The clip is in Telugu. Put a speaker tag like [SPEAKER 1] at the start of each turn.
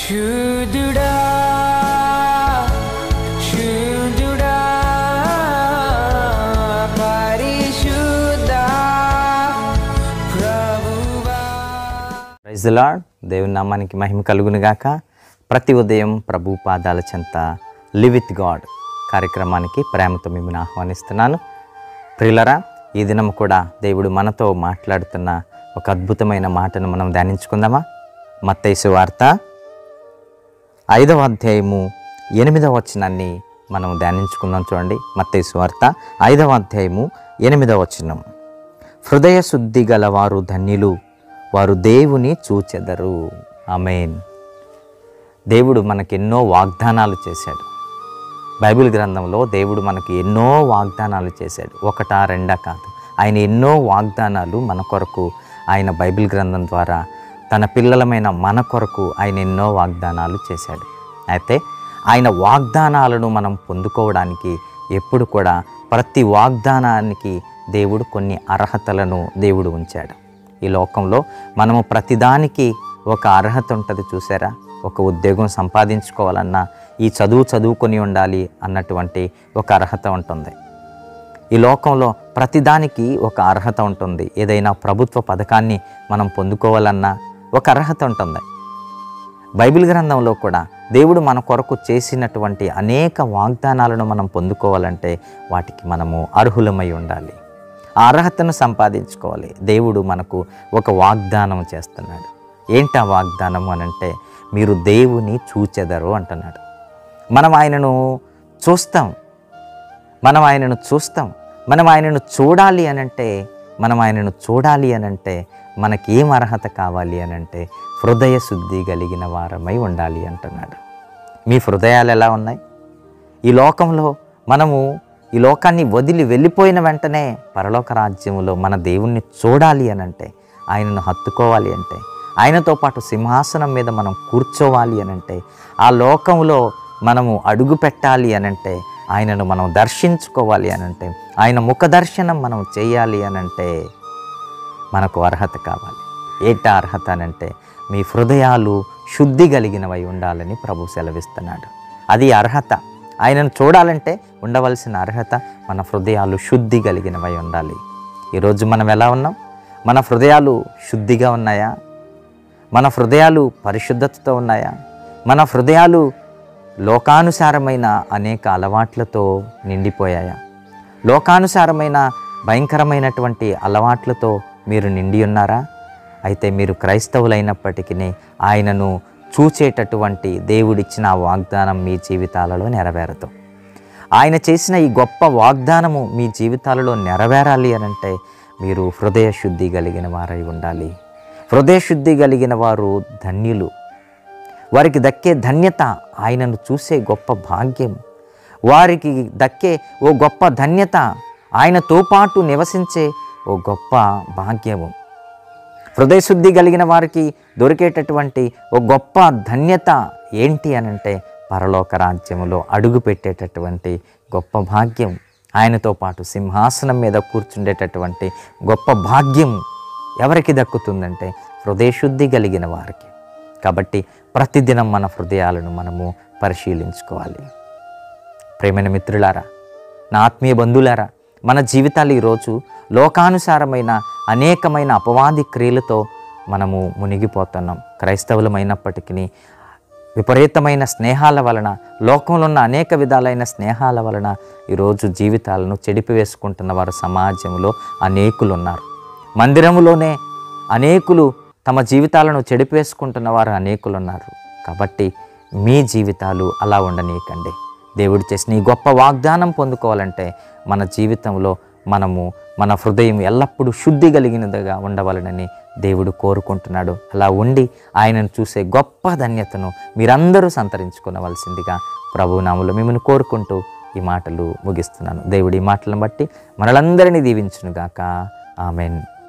[SPEAKER 1] శుద్ధుడా శుద్ధుడా పరిశుద్ధ ప్రభువా.
[SPEAKER 2] Praise the lord. దేవుని నామానికి మహిమ కలుగును గాక. ప్రతి ఉదయం ప్రభు పాదాల చెంత లివ్ విత్ గాడ్ కార్యక్రమానికి ప్రేమతో మిమ్మల్ని ఆహ్వానిస్తున్నాను. ప్రియులరా, ఈ దినం కూడా దేవుడు మనతో మాట్లాడుతున్న ఒక అద్భుతమైన మాటను మనం ధ్యానించుకుందామా? మత్తయి సువార్త 5వ అధ్యాయము 8వ వచనాన్ని మనం ధ్యానించుకుందాం. చూడండి, మత్తయి సువార్త 5వ అధ్యాయము 8వ వచనం. హృదయ శుద్ధి గల వారు ధన్యులు, వారు దేవుని చూచెదరు. ఆమేన్. దేవుడు మనకి ఎన్నో వాగ్దానాలు చేశాడు. బైబిల్ గ్రంథంలో దేవుడు మనకి ఎన్నో వాగ్దానాలు చేశాడు. ఒకటా రెండా కాదు, ఆయన ఎన్నో వాగ్దానాలు మన కొరకు ఆయన బైబిల్ గ్రంథం ద్వారా తన పిల్లలమైన మన కొరకు ఆయన ఎన్నో వాగ్దానాలు చేశాడు. అయితే ఆయన వాగ్దానాలను మనం పొందుకోవడానికి ఎప్పుడు కూడా ప్రతి వాగ్దానానికి దేవుడు కొన్ని అర్హతలను దేవుడు ఉంచాడు. ఈ లోకంలో మనము ప్రతిదానికి ఒక అర్హత ఉంటుంది. చూసారా? ఒక ఉద్యోగం సంపాదించుకోవాలన్నా ఈ చదువుకొని ఉండాలి అన్నటువంటి ఒక అర్హత ఉంటుంది. ఈ లోకంలో ప్రతిదానికి ఒక అర్హత ఉంటుంది. ఏదైనా ప్రభుత్వ పథకాన్ని మనం పొందుకోవాలన్నా ఒక అర్హత ఉంటుంది. బైబిల్ గ్రంథంలో కూడా దేవుడు మన కొరకు చేసినటువంటి అనేక వాగ్దానాలను మనం పొందుకోవాలంటే వాటికి మనము అర్హులమై ఉండాలి. ఆ అర్హతను సంపాదించుకోవాలి. దేవుడు మనకు ఒక వాగ్దానం చేస్తున్నాడు. ఏంటి ఆ వాగ్దానం అనంటే, మీరు దేవుని చూచెదరు అంటున్నాడు. మనం ఆయనను చూస్తాం. మనం ఆయనను చూడాలి అనంటే మనకి ఏం అర్హత కావాలి అనంటే హృదయ శుద్ధి కలిగిన వారమై ఉండాలి అంటున్నాడు. మీ హృదయాలు ఎలా ఉన్నాయి? ఈ లోకంలో మనము ఈ లోకాన్ని వదిలి వెళ్ళిపోయిన వెంటనే పరలోక రాజ్యములో మన దేవుణ్ణి చూడాలి అనంటే, ఆయనను హత్తుకోవాలి అంటే, ఆయనతో పాటు సింహాసనం మీద మనం కూర్చోవాలి అనంటే, ఆ లోకంలో మనము అడుగు పెట్టాలి అనంటే, ఆయనను మనం దర్శించుకోవాలి అనంటే, ఆయన ముఖ దర్శనం మనం చేయాలి అనంటే మనకు అర్హత కావాలి. ఏంటా అర్హత అనంటే, మీ హృదయాలు శుద్ధి కలిగినవై ఉండాలని ప్రభు సెలవిస్తున్నాడు. అది అర్హత. ఆయనను చూడాలంటే ఉండవలసిన అర్హత మన హృదయాలు శుద్ధి కలిగినవై ఉండాలి. ఈరోజు మనం ఎలా ఉన్నాం? మన హృదయాలు శుద్ధిగా ఉన్నాయా? మన హృదయాలు పరిశుద్ధతతో ఉన్నాయా? మన హృదయాలు లోకానుసారమైన అనేక అలవాట్లతో నిండిపోయాయా? లోకానుసారమైన భయంకరమైనటువంటి అలవాట్లతో మీరు నిండి ఉన్నారా? అయితే మీరు క్రైస్తవులైనప్పటికీ ఆయనను చూచేటటువంటి దేవుడిచ్చిన ఆ వాగ్దానం మీ జీవితాలలో నెరవేరదు. ఆయన చేసిన ఈ గొప్ప వాగ్దానము మీ జీవితాలలో నెరవేరాలి అనంటే మీరు హృదయ శుద్ధి కలిగిన వారై ఉండాలి. హృదయ శుద్ధి కలిగిన వారు ధన్యులు. వారికి దక్కే ధన్యత ఆయనను చూసే గొప్ప భాగ్యం. వారికి దక్కే ఓ గొప్ప ధన్యత ఆయనతో పాటు నివసించే ఓ గొప్ప భాగ్యము. హృదయ శుద్ధి కలిగిన వారికి దొరికేటటువంటి ఓ గొప్ప ధన్యత ఏంటి అనంటే పరలోక రాజ్యములో అడుగు పెట్టేటటువంటి గొప్ప భాగ్యం. ఆయనతో పాటు సింహాసనం మీద కూర్చుండేటటువంటి గొప్ప భాగ్యం ఎవరికి దక్కుతుందంటే హృదయ శుద్ధి కలిగిన వారికి. కాబట్టి ప్రతిదినం మన హృదయాలను మనము పరిశీలించుకోవాలి. ప్రేమైన మిత్రులారా, నా ఆత్మీయ బంధువులారా, మన జీవితాలు ఈరోజు లోకానుసారమైన అనేకమైన అపవాది క్రియలతో మనము మునిగిపోతున్నాం. క్రైస్తవులమైనప్పటికీ విపరీతమైన స్నేహాల వలన, లోకంలో ఉన్న అనేక విధాలైన స్నేహాల వలన ఈరోజు జీవితాలను చెడిపివేసుకుంటున్న వారు సమాజంలో అనేకులు ఉన్నారు. మందిరములోనే అనేకులు తమ జీవితాలను చెడిపేసుకుంటున్న వారు అనేకులు ఉన్నారు. కాబట్టి మీ జీవితాలు అలా ఉండనీయకండి. దేవుడు చేసిన ఈ గొప్ప వాగ్దానం పొందుకోవాలంటే మన జీవితంలో మనము మన హృదయం ఎల్లప్పుడూ శుద్ధి కలిగినదిగా ఉండవాలని దేవుడు కోరుకుంటున్నాడు. అలా ఉండి ఆయనను చూసే గొప్ప ధన్యతను మీరందరూ సంతరించుకోవలసిందిగా ప్రభునామములో మిమ్మల్ని కోరుకుంటూ ఈ మాటలు ముగిస్తున్నాను. దేవుడి ఈ మాటలను బట్టి మనలందరినీ దీవించునుగాక. ఆమెన్.